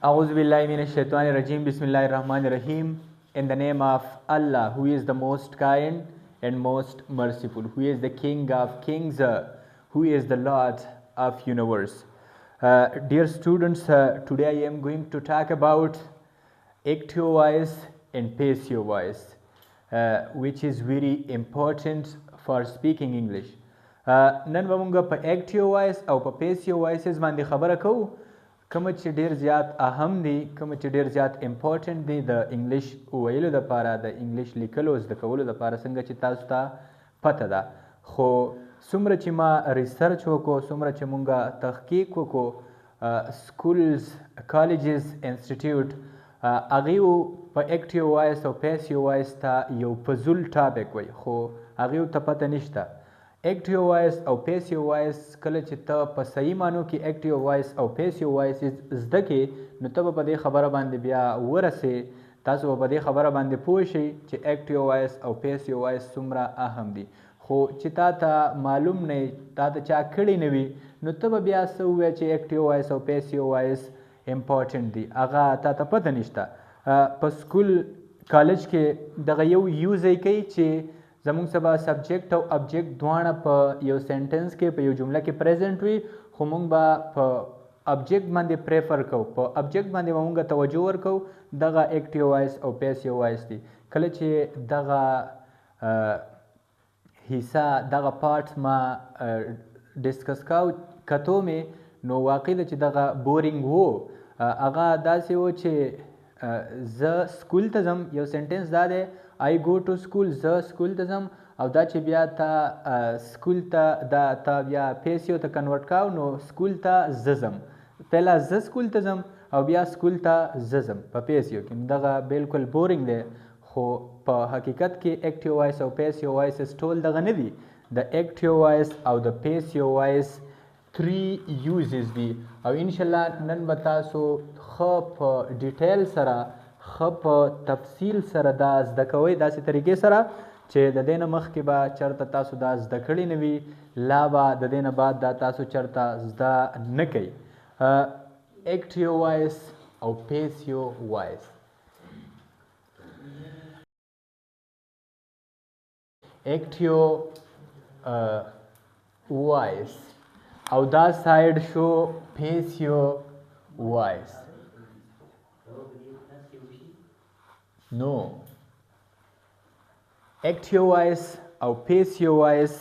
A'udhu billahi minash shaitani rajim. Bismillahir Rahmanir Rahim. In the name of Allah, who is the most kind and most merciful, who is the King of kings, who is the Lord of universe. Dear students, today I am going to talk about active voice and passive voice, which is very important for speaking English. نن به مونږ په active voice او په passive voices باندې خبره کوو، کوم چې ډیر زیات اهم دي، کوم چې ډیر زیات امپورټنٹ دي د انګلیش ویلو لپاره، د انګلیش لیکلو زده کولو لپاره، څنګه چې تاسو ته پته ده. خو څومره چې ما ریسرچ وکړو، څومره چې مونږ تحقیق وکړو، سکولز، کالجز، انسټیټیوټ هغوی په اکټیو وایس او پیسیو وایس ته یو فضول ټاپک وایي، خو هغوی ته پته نشته. اکټیو وایس او پیسیو وایس کله چې ته په صحیح معنو کې اکټیو وایس او پیسیو وایس زده کې، نو ته به په دې خبره باندې بیا ورسې، تاسو به په دې خبره باندې پوه شئ چې اکټیو وایس او پیسیو وایس څومره اهم دي. خو چې تا ته معلوم نه وي، تا ته چا کړی نه وي، نو ته به بیا څه ووایې چې اکټیو وایس او پیسیو وایس امپورټنټ دي، هغه تا ته پته نشته. په سکول کالج کې دغه یو یوز کوي چې زمونږ سبا سبجیکټ او ابجیکټ دواړه په یو سینټنس کې، په یو جمله کې پریزنټ وي، خو مونږ به په ابجیکټ باندې پریفر کوو، په ابجیکټ باندې به مونږ توجه ورکوو. دغه اکټیو وایس او پیسیو وایس دي. کله چې دغه حصہ، دغه پارټ ما ډسکس کتو مې، نو واقع ده چې دغه بورینګ وو. هغه داسې و چې زه سکول ته ځم، یو سینټنس دا دی I go to school، زه سکول ته ځم، او دا چې بیا تا سکول ته دا تا بیا پیسیو ته کنورټ کاو، نو سکول ته زه ځم. پهلا زه سکول ته ځم او بیا سکول ته زه ځم په پیسیو کې، دغه بالکل بورینګ دی. خو په حقیقت کې اکټیو وایس او پیسیو وایسز ټول دغه نه دي. د اکټیو وایس او د پیسیو وایس 3 یوزز دي، او انشاءالله نن به تاسو ښه په ډیټیل سره، ښه په تفصیل سره دا زده کوئ، داسې طریقې سره چې د دې نه مخکې به چېرته تاسو دا زده کړي نه وي، لا به د دې نه بعد دا تاسو چېرته زده نه کوئ. اکټیو وایس او پیسیو وایس. اکټیو وایس او دا سایډ شو پیسیو وایس. نو اکټیو وایس او پیسیو وایس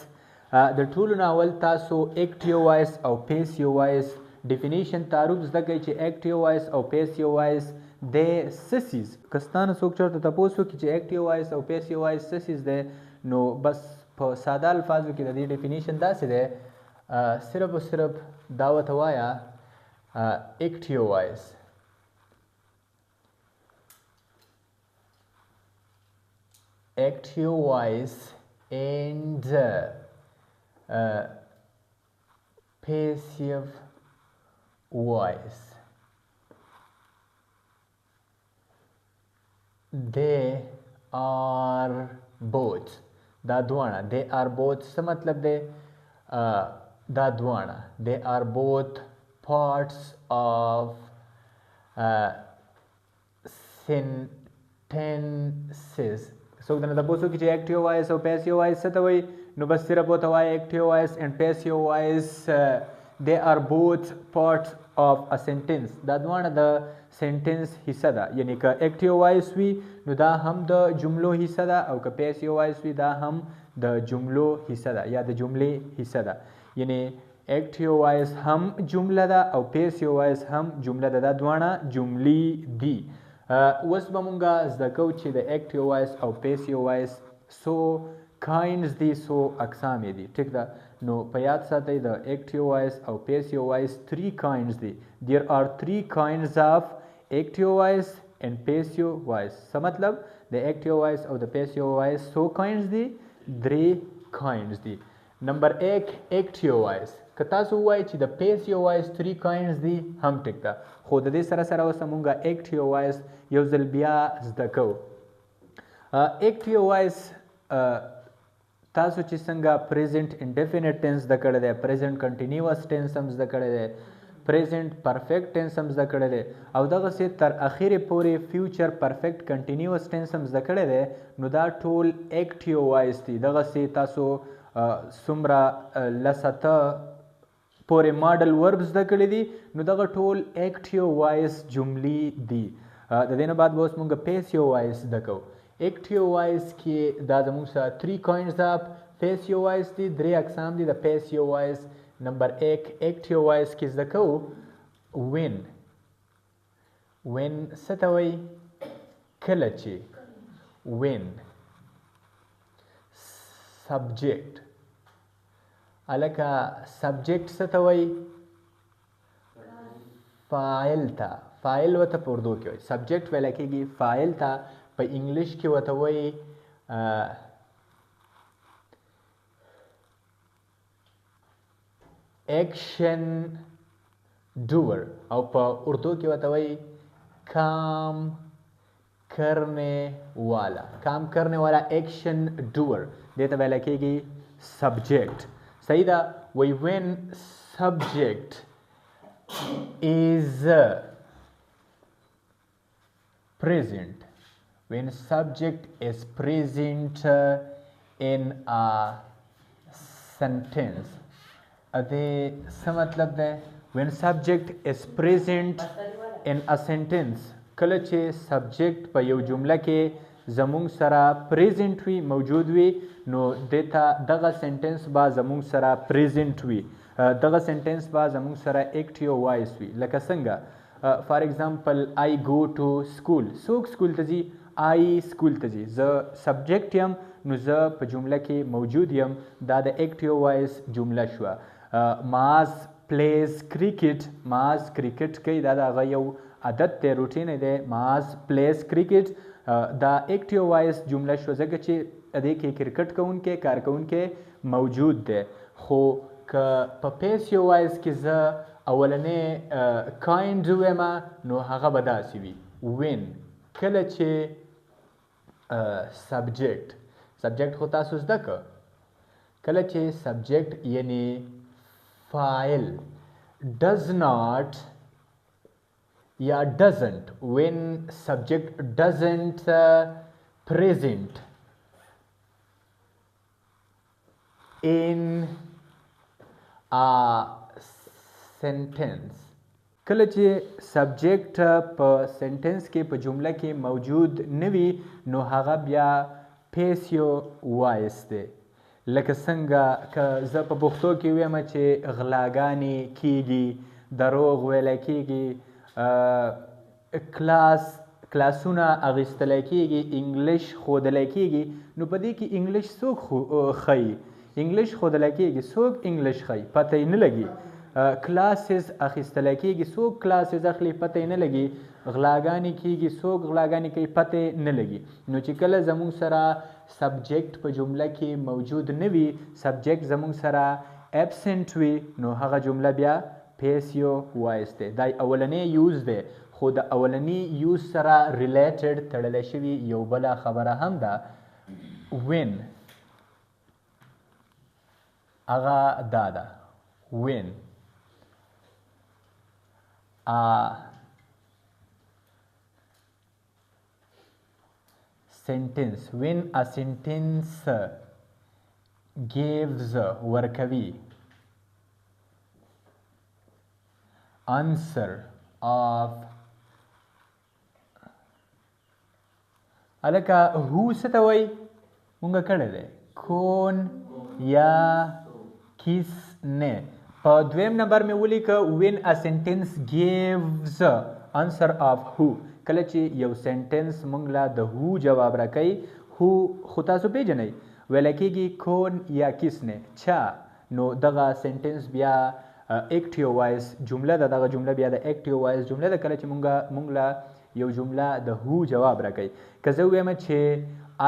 د ټولو نه اول تاسو اکټیو وایس او پیسیو وایس ډیفینیشن تعارف زده کړئ چې اکټیو وایس او پیسیو وایس د څه څیز. که ستانه څوک چېرته تپوس وکړي چې اکټیو وایس او پیسیو وایس څه څیز دی، نو بس په ساده الفاظو کې د دې ډیفینیشن داسې دی، صرف او صرف دا ورته وایه اکټیو وایس active voice and passive voice. They are both. دا دواړه. They are both څه مطلب دی؟ دا دواړه. They are both parts of sentences. څوک درنه تپوس وکړي چې اکټیو وایس او پیسیو وایس څه ته وایي، نو بس صرف ورته وایي اکټیو وایس اینډ پیسیو وایس they are both parts of a sentence. دا دواړه د سنټنس حصه ده. یعنی که اکټیو وایس وي نو دا هم د جملو حصه ده، او که پیسیو وایس وي دا هم د جملو حصه ده یا د جملې حصه ده. یعنی اکټیو وایس هم جمله ده او پیسیو وایس هم جمله ده. دا دواړه جملې دي. اوس به مونږ زده کوو چې د اکټیو وایس او پیسیو وایس څو کاینډز دي، څو اقسام یې دي. ټیک ده. نو په یاد ساتئ د اکټیو وایس او پیسیو وایس 3 کاینډز دي. There are 3 kinds of active voice and passive voice. څه مطلب؟ د اکټیو وایس او د پیسیو وایس څو کاینډز دي؟ 3 کاینډز دي. نمبر 1 اکټیو وایس. که تاسو ووایئ چې د پیسیو وایس 3 کاینډز دي هم ټیک ده، خو د دې سره سره اوس مونږ اکټیو وایس یو ځل بیا زده کوو. اکټیو وایس تاسو چې څنګه پریزنټ انډیفینټ ټینس زده کړی دی، پریزنټ کنټینیوس ټینس هم زده کړی دی، پریزنټ پرفیکټ ټینس هم زده کړی دی او دغسې تر اخرې پورې فیوچر پرفیکټ کنټینیوس ټینس هم زده کړی دی نو دا ټول ایکټیو وایس دي دغسې تاسو څومره لسته پورې ماډل ورب زده کړي دي نو دغه ټول ایکټیو وایس جملې دي د دې نه بعد به اوس موږ پیسیو وایس زده کوو ایکټیو وایس کې دا زموږ سره 3 کاینډز اف پیسیو وایس دي 3 اقسام دي د پیسیو وایس نمبر 1 ایکټیو وایس کې زده کوو وین څه ته وایي کله چې وین سبجیکټ الکه سبجیکټ څه ته وایي فاعل ته فاعل ورته په اردو کې وایي سبجیکټ ویلی کېږي فاعل ته په انګلیش کې ورته وایي ایکشن ډوور او په اردو کې ورته وایي کام کرنے والا ایکشن ډوور دې ته ویلی کېږي سبجیکټ صحیح ده وایي وین سبجیکټ is present when subject is present in a sentence ادې څه مطلب ده when subject is present in a sentence کله چې سبجیکټ په یو جمله کې زمونږ سره پریزنټ وي موجود وي نو دته دغه سنټنس به زمونږ سره پریزنټ وي دغه سنټنس به زمونږ سره ایکټیو وایس وي لکه څنګه فار ایگزامپل آی گو ټو سکول څوک سکول ته ځي آی سکول ته ځي زه سبجیکټ یم نو زه په جمله کې موجود یم دا د ایکټیو وایس جمله شوه معاذ پلیز کرکټ معاذ کرکټ کوي دا د هغه یو عادت دی روټین دی معاذ پلیز کرکټ دا ایکټیو وایس جمله شوه ځکه چې دې کې کرکټ کوونکی کارکوونکی موجود دی خو که په پیسیو وایس کې زه اولنې کاینډ ووایم نو هغه به داسې وي وین کله چې سبجیکټ خو تاسو زده که کله چې سبجیکټ یعنی فاعل does not یا doesn't when subject doesn't present in a sentence کله چې سبجیکټ په سنټنس کې په جمله کې موجود نه وي نو هغه بیا پیسیو وایس دی لکه څنګه که زه په پښتو کې ویم چې غلاګانې کیږي دروغ ویلی کیږي کلاسونه اخیستلی کیږي انګلیش ښودلی کیږي نو په دې کې انګلیش څوک ښیي انګلیش ښودلی کیږي څوک انګلیش ښیي پته یې نه لګي کلاسز اخیستلی کیږي څوک کلاسز اخلي پته یې نه لګي غلاګانې کیږي څوک غلاګانې کوي پته یې نه لګي نو چې کله زموږ سره سبجیکټ په جمله کې موجود نه وي سبجیکټ زموږ سره ایبسنټ وي نو هغه جمله بیا پیسیو وایس دی دا اولنی یوز دی خو د اولنی یوز سره ریلیټډ تړلی شوي یو بله خبره هم ده وین هغه دا ده وین sentence when a sentence gives ورکوي answer of الکه هو څه ته وایي مونږ کړی دی کون یا کس نه په دویم نمبر مې ولیکه when a sentence gives answer of who کله چې یو سنټنس مونږ له د هو جواب راکوي هو خو تاسو پیژنئ ویلی کېږي کون یا کس نه چا نو دغه سنټنس بیا ایکټیو وایس جمله ده دغه جمله بیا د ایکټیو وایس جمله ده کله چې مونږ له یو جمله د هو جواب راکوي که زه ووایم چې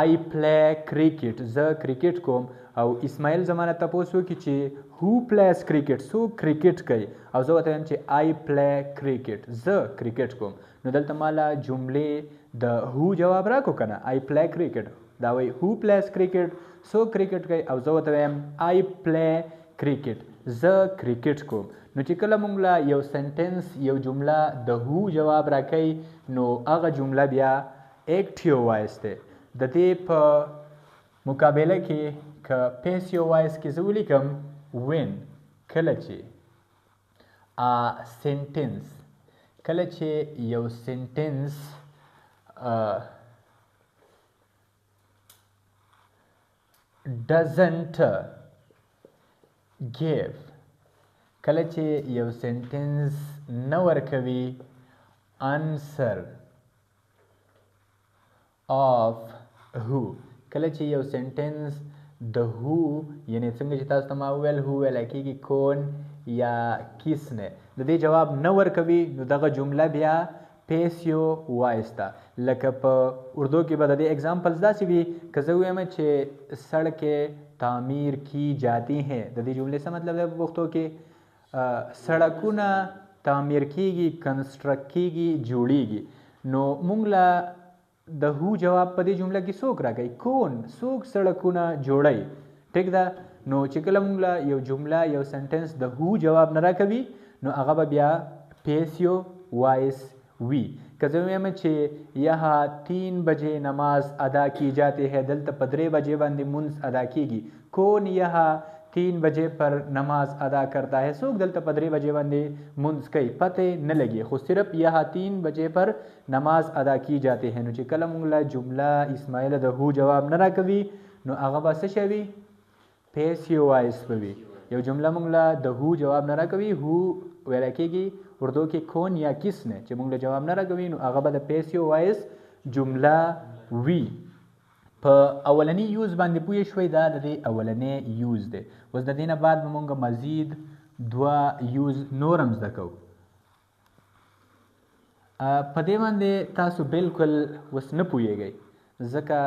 آی پلی کرکټ زه کرکټ کوم او اسماعیل زمانه تپوس وکړي چې هو پلیز کرکټ څوک کرکټ کوي او زه ورته وایم چې آی پلی کرکټ زه کرکټ کوم نو دلته ماله جملې د هو جواب راکو که نه آی پلی کرکټ دا وایي هو پلیز کرکټ څوک کرکټ کوي او زه ورته وایم آی پلی کرکټ زه کرکټ کوم نو چې کله مونږ له یو سنټنس یو جمله د هو جواب راکوي نو هغه جمله بیا ایکټیو وایس دی. د دې په مقابله کې که پیسیو وایس کې زه ولیکم وین، کله چې سنټنس، کله چې یو سنټنس doesn't give، کله چې یو سنټنس نه ورکوي answer of who، کله چې یو سنټنس د هو یعنی څنګه چې تاسو ته ما وویل هو ویلی کېږي کون یا کس نه، د دې جواب نه ورکوي نو دغه جمله بیا پیسیو وایس ده. لکه په اردو کې به د دې اگزامپلز داسې وي که زه ووایم چې سړکې تعمیر کی جاتی ہیں، د دې جملې څه مطلب دی په پښتو کې؟ سړکونه تعمیر کیږي، کنسټرکټ کیږي، جوړیږي. نو مونږ له د هو جواب په دې جمله کې څوک راکوي؟ کون، څوک سړکونه جوړوي. ټیک ده. نو چې کله مونږ له یو جمله یو سنټنس د هو جواب نه راکوي نو هغه به بیا پیسیو وایس وي. که زه ووایم چې یہاں 3 بجے نماز ادا کی جاتی ہے، دلته په 3 بجې باندې مونځ ادا کیږي. کون یہاں 3 بجے پر نماز ادا کرتا ہے، څوک دلته په 3 بجې باندې مونځ کوي؟ پته نه لګي، خو صرف یہاں 3 بجے پر نماز ادا کی جاتی ہے. نو چې کله مونږ له جمله اسماعیل د هو جواب نه راکوي نو هغه به څه شی وي؟ پیسیو وایس به وي. یو جمله مونږ له د هو جواب نه راکوي، هو ویلی کېږي اردو کې کون یا کس نه، چې مونږ له جواب نه راکوي نو هغه به د پیسیو وایس جمله وي. په اولنی یوز باندې پوه شوئ، دا د دې اولنی یوز دی. اوس د دې نه بعد به مونږ مزید 2 یوز نور هم زده کوو. په دې باندې تاسو بالکل اوس نه پوهیږئ ځکه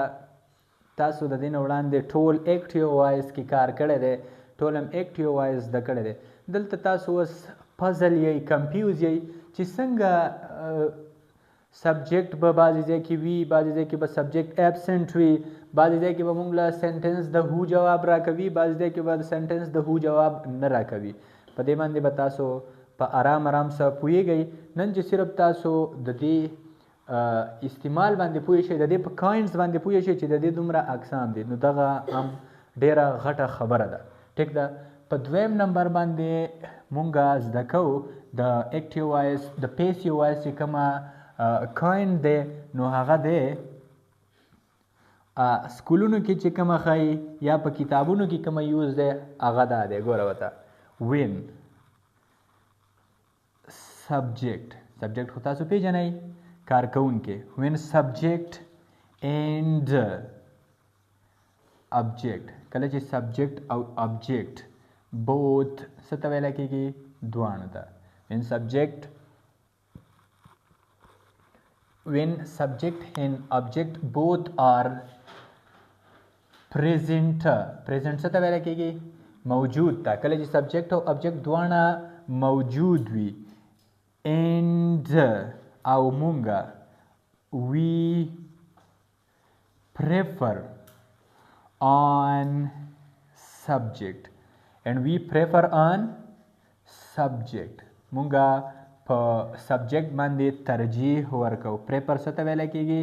تاسو د دې نه وړاندې ټول ایکټیو وایس کې کار کړی دی، ټول هم ایکټیو وایس زده کړی دی. دلته تاسو اوس پزل یئ، کنفیوز یئ چې څنګه سبجیکټ به بعضې ځای کې وي، بعضې ځای کې به سبجیکټ ایبسنټ وي، بعضې ځای کې به موږ له سنټنس د هو جواب راکوي، بعضې ځای کې به د سنټنس د هو جواب نه راکوي. په دې باندې به تاسو په آرام آرام سره پوهیږئ. نن چې صرف تاسو د دې استعمال باندې پوه شئ، د دې په کاینډز باندې پوه شئ چې د دې دومره اقسام دي، نو دغه هم ډیره غټه خبره ده. ټیک ده. په 2م نمبر باندې مونږ زده کوو د ایکټیو وایس د پیسیو وایس چې کومه کاینډ دی نو هغه دی سکولونو کې چې کومه ښایي یا په کتابونو کې کومه یوز دی هغه دا دی. ګوره ورته وین سبجیکټ، سبجیکټ خو تاسو پیژنئ، کارکوونکی. وین سبجیکټ اینډ object، کله چې سبجیکټ او object both څه ته ویلی کېږي؟ دواړو ته. when subject and object both are present، present څه ته ویلی کېږي؟ موجود ته. کله چې سبجیکټ او object دواړه موجود وي and او مونږه we prefer on subject and we prefer on subject، مونږه په سبجیکټ باندې ترجیح ورکو. پریفر څه ته ویلی کېږي؟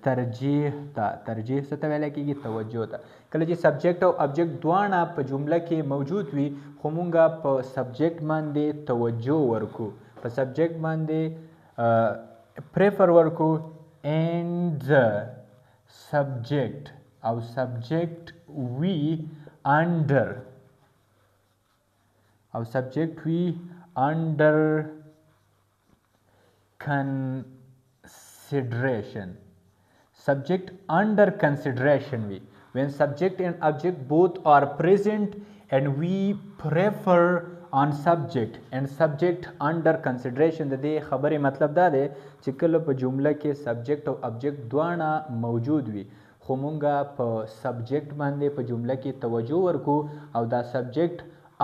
ترجیح ته. ترجیح څه ته ویلی کېږي؟ توجه ته. کله چې سبجیکټ او object دواړه په جمله کې موجود وي خو مونږه په سبجیکټ باندې توجه ورکو، په سبجیکټ باندې پریفر ورکو and subject او subject we under او subject we under consideration. Subject under consideration we when subject and object both are present and we prefer on subject and subject under consideration. د دې خبرې مطلب دا دی چې کله په جمله کې سبجیکټ او object دواړه موجود وي خو مونږه په سبجیکټ باندې په جمله کې توجه ورکو او دا سبجیکټ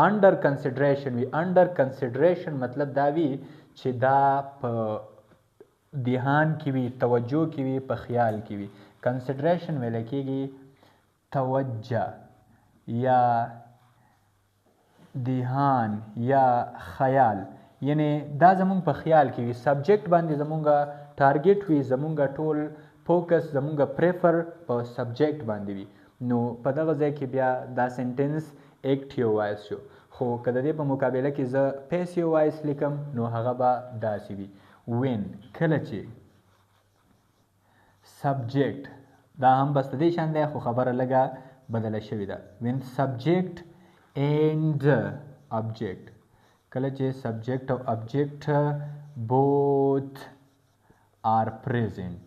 انډر کنسیډریشن وي. انډر کنسیډریشن مطلب دا وي چې دا په دهان کې وي، توجه کې وي، په خیال کې وي. کنسیډریشن ویلی کېږي توجه یا ذهان یا خیال، یعنی دا زمونږ په خیال کې وي. سبجیکټ باندې زمونږ ټارګیټ وي، زمونږ ټول فوکس زمونږ پریفر په سبجیکټ باندې وي. نو په دغه ځای کې بیا دا سنټنس ایکټیو وایس شو. خو که د دې په مقابله کې زه پیسیو وایس لیکم نو هغه به داسې وي. وین کله چې سبجیکټ، دا هم بس د دې شان دی خو خبره لږه بدله شوې ده. وین سبجیکټ اینډ object، کله چې سبجیکټ او object both are present،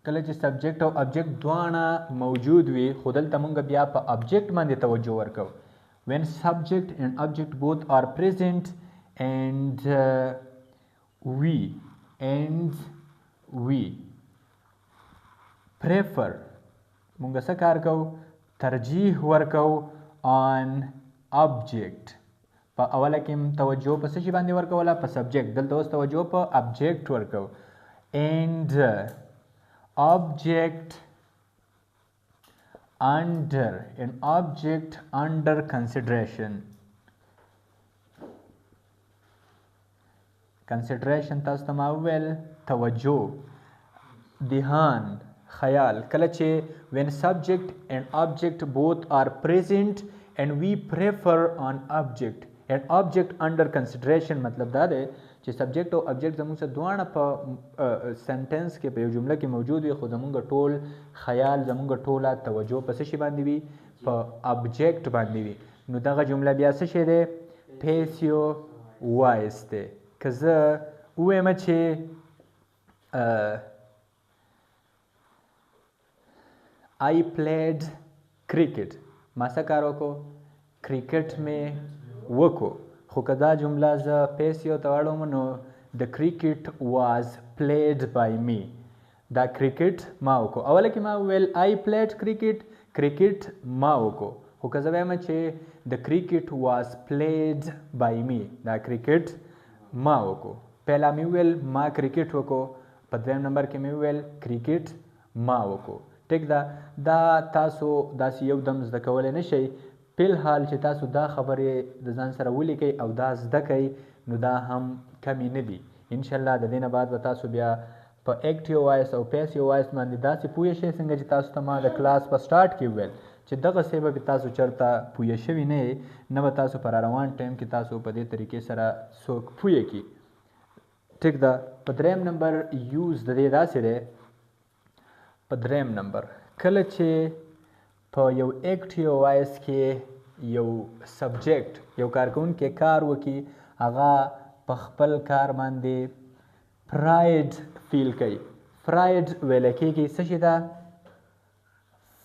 کله چې سبجیکټ او object دواړه موجود وي خو دلته مونږ بیا په object باندې توجه ورکو. when subject and object both are present and we prefer، مونږ څه کار کوو؟ ترجیح ورکو on object. په اوله کې توجه په څه شي باندې ورکوله؟ په سبجیکټ. دلته اوس توجه په object ورکو. and object under consideration. consideration تاسو ته ما وویل توجه، ذهان، خیال. کله چې when subject and object both are present and we prefer on object and object under consideration، مطلب دا دی چې سبجیکټ او object زموږ سره دواړه په سنټنس کې په یو جمله کې موجود وي خو زموږ ټول خیال، زموږ ټوله توجه په څه شي باندې وي؟ په object باندې وي. نو دغه جمله بیا څه شی دی؟ پیسیو وایس دی. که زه ووایم چې I played cricket، ما څه کار وکړو؟ کرکټ مې وکړو. خو که دا جمله زه پیسیو ته واړوم نو the cricket was played by me، دا کرکټ ما وکړو. اوله کې ما وویل I played cricket، کرکټ ما وکړو. خو که زه وایم چې the cricket was played by me، دا کرکټ ما وکړو. پهلا مې وویل ما کرکټ وکړو، په دویم نمبر کې مې وویل کرکټ ما وکړو. ټیک ده. دا تاسو داسې یو دم زده کولی نه شئ. فلحال چې تاسو دا خبرې د ځان سره ولیکئ او دا زده کئ نو دا هم کمې نه دي. انشاءالله د دې نه بعد به تاسو بیا په ایکټیو وایس او پیسیو وایس باندې داسې پوه شئ څنګه چې تاسو ته ما د کلاس په سټارټ کې وویل چې دغسې به تاسو چېرته پوه شوي نه یې، نه به تاسو په راروان ټایم کې تاسو په دې طریقې سره څوک پوه کړي. ټیک ده. په دریم نمبر یوز د دې داسې دی، په دریم نمبر کله چې په یو ایکټیو وایس کې یو سبجیکټ، یو کارکوونکی کار وکړي، هغه په خپل کار باندې پراید فیل کوي. پراید ویلی کېږي څه شي ته؟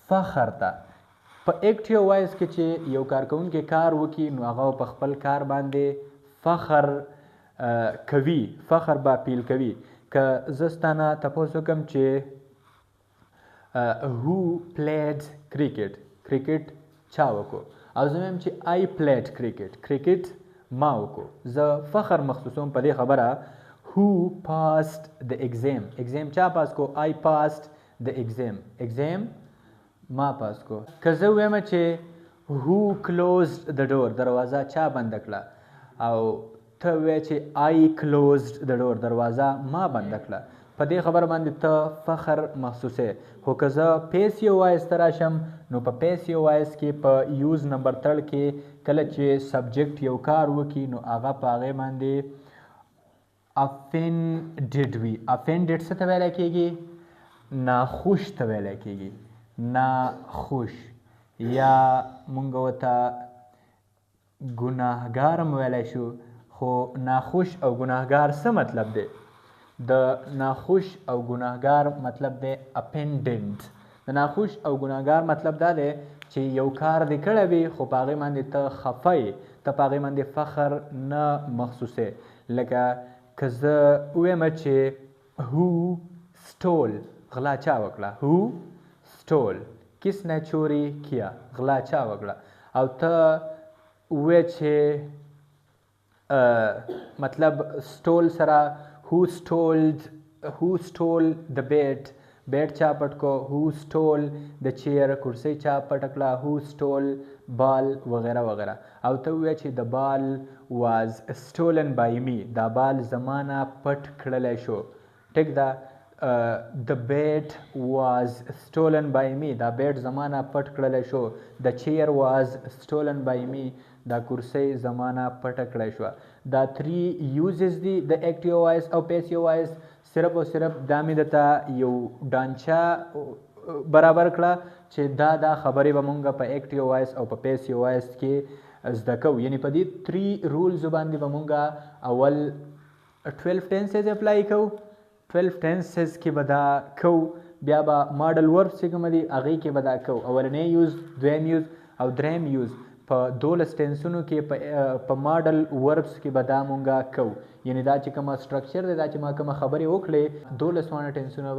فخر ته. په ایکټیو وایس کې چې یو کارکوونکی کار وکړي نو هغه په خپل کار باندې فخر کوي، فخر به فیل کوي. که زه ستانه تپوس وکړم چې who played cricket، کرکټ چا وکړو، او زه وایم چې I played cricket، کرکټ ما وکړو، زه فخر محسوسوم په دې خبره. who passed the exam، exam چا پاس کو؟ I passed the exam، exam ما پاس کو. که زه وایم چې who closed the door، دروازه چا بنده کړه، او ته وایې چې I closed the door، دروازه ما بنده کړه، په دې خبره باندې ته فخر محسوسې. خو که زه پیسیو وایس ته راشم نو په پیسیو وایس کې په یوز نمبر 3 کې کله چې سبجیکټ یو کار وکړي نو هغه په هغې باندې افینډډ وي. افینډډ څه ته ویلی کېږي؟ ناخوش ته ویلی کېږي. ناخوش، یا مونږ ورته ګناهګار هم ویلی شو. خو ناخوش او ګناهګار څه مطلب دی؟ د ناخوش او ګناهګار مطلب دی اپینډنټ. د ناخوش او ګناهګار مطلب دا دی چې یو کار دې کړی وي خو په هغې باندې ته خفه یې، ته په هغې باندې فخر نه محسوسې. لکه که زه ووایم چې who stole، غلا چا وکړه؟ who stole، کس نے چوری کیا، غلا چا وکړه. او ته ووایې چې مطلب stole سره who stole the bed، بیډ چا پټ کو؟ who stole the chair، کرسۍ چا پټ کړه؟ who stole ball وغیره وغیره. او ته ووایه چې the ball was stolen by me. دا بال زمانه پټ کړلی شو. ټیک ده. the bat was stolen by me. دا بیټ زمانه پټ کړلی شو. the chair was stolen by me. دا کرسۍ زمانه پټه کړی شوه. دا 3 uses دي د active voice او passive voice. صرف او صرف دا مې درته یو ډانچه برابر کړه چې دا خبرې به مونږ په active voice او په passive voice کې زده کوو. یعنې په دې 3 رولز باندې به مونږ اول 12 tenses اپلای کوو. 12 tenses کې به دا کوو. بیا به ماډل وربس چې کومه دي هغې کې به دا کوو. اولنی یوز، دویم یوز او دریم یوز. په 12 ټینسونو کې په ماډل وربس کې به دا مونږ کوو. یعنې دا چې کومه سټرکچر دی، دا چې ما کومه خبرې وکړې 12 ټینسونه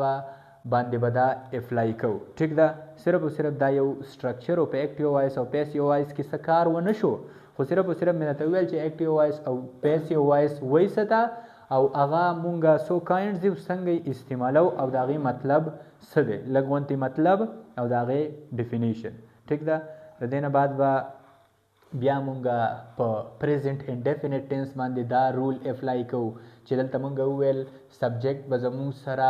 باندې به دا اپلای کوو. ټیک ده. صرف او صرف دا یو سټرکچر او په ایکټیو وایس او پیسیو وایس کې څه کار ونه شو، خو صرف او صرف مې درته وویل چې ایکټیو وایس او پیسیو وایس وایسته او هغه مونږه څو کاینډز دي څنګه یې استعمالو او د هغې مطلب څه دی، لږ غونتې مطلب او د هغې ډیفینیشن. ټیک ده. د دې نه بعد به بیا مونږ په پریزنټ انډیفینټ ټینس باندې دا رول اپلای کوو چې دلته مونږ وویل سبجیکټ به زمونږ سره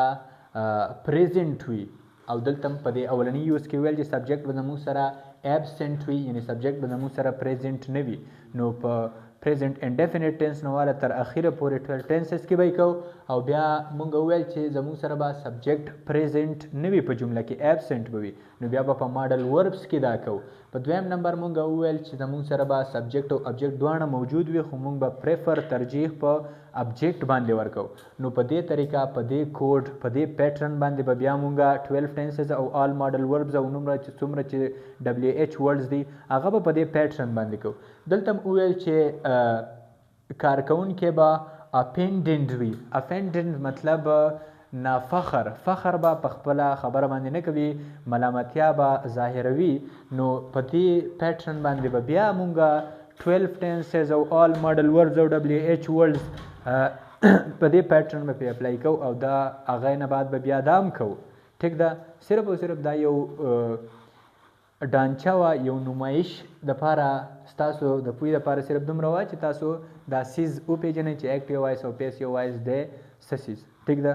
پریزنټ وي او دلته هم په دې اولني یوز کې ویل چې سبجیکټ به زمونږ سره ایبسنټ وي، یعنې سبجیکټ به زمونږ سره پریزنټ نه وي. نو په پریزنټ انډیفینټ ټینس نه والا تر اخره پورې 12 ټینسز کې به یې کوو او بیا مونږ وویل چې زمونږ سره به سبجیکټ پریزنټ نه وي په جمله کې، ایبسنټ به وي. نو بیا به په ماډل وربس کې دا کوو. په دویم نمبر مونږ وویل چې زمونږ سره به سبجیکټ او ابجیکټ دواړه موجود وي، خو مونږ به پریفر ترجیح په ابجیکټ باندې ورکو. نو په دې طریقه په دې کوډ په دې پیټرن باندې به بیا مونږ 12 ټینسز او آل ماډل وربز او څومره چې WH ورډز دي هغه به په دې پیټرن باندې کوو. دلته هم وویل چې کارکوونکی به اپینډنټ وي. اپینډنټ مطلب نافخر، فخر به په خپله خبره باندې نه کوي، ملامتیا به ظاهروي. نو په دې پیټرن باندې به بیا مونږ 12 ټینسز او آل ماډل وربز او WH ورډز په دې پیټرن به پې اپلای کوو او دا هغې نه بعد به بیا دا هم کوو. ټیک ده. صرف او صرف دا یو ډانچه وه، یو نمایش دپاره ستاسو د پوهې دپاره صرف دومره وه چې تاسو دا سیز وپېژنئ چې ایکټیو وایس او پیسیو وایس دی څه سیز. ټیک ده.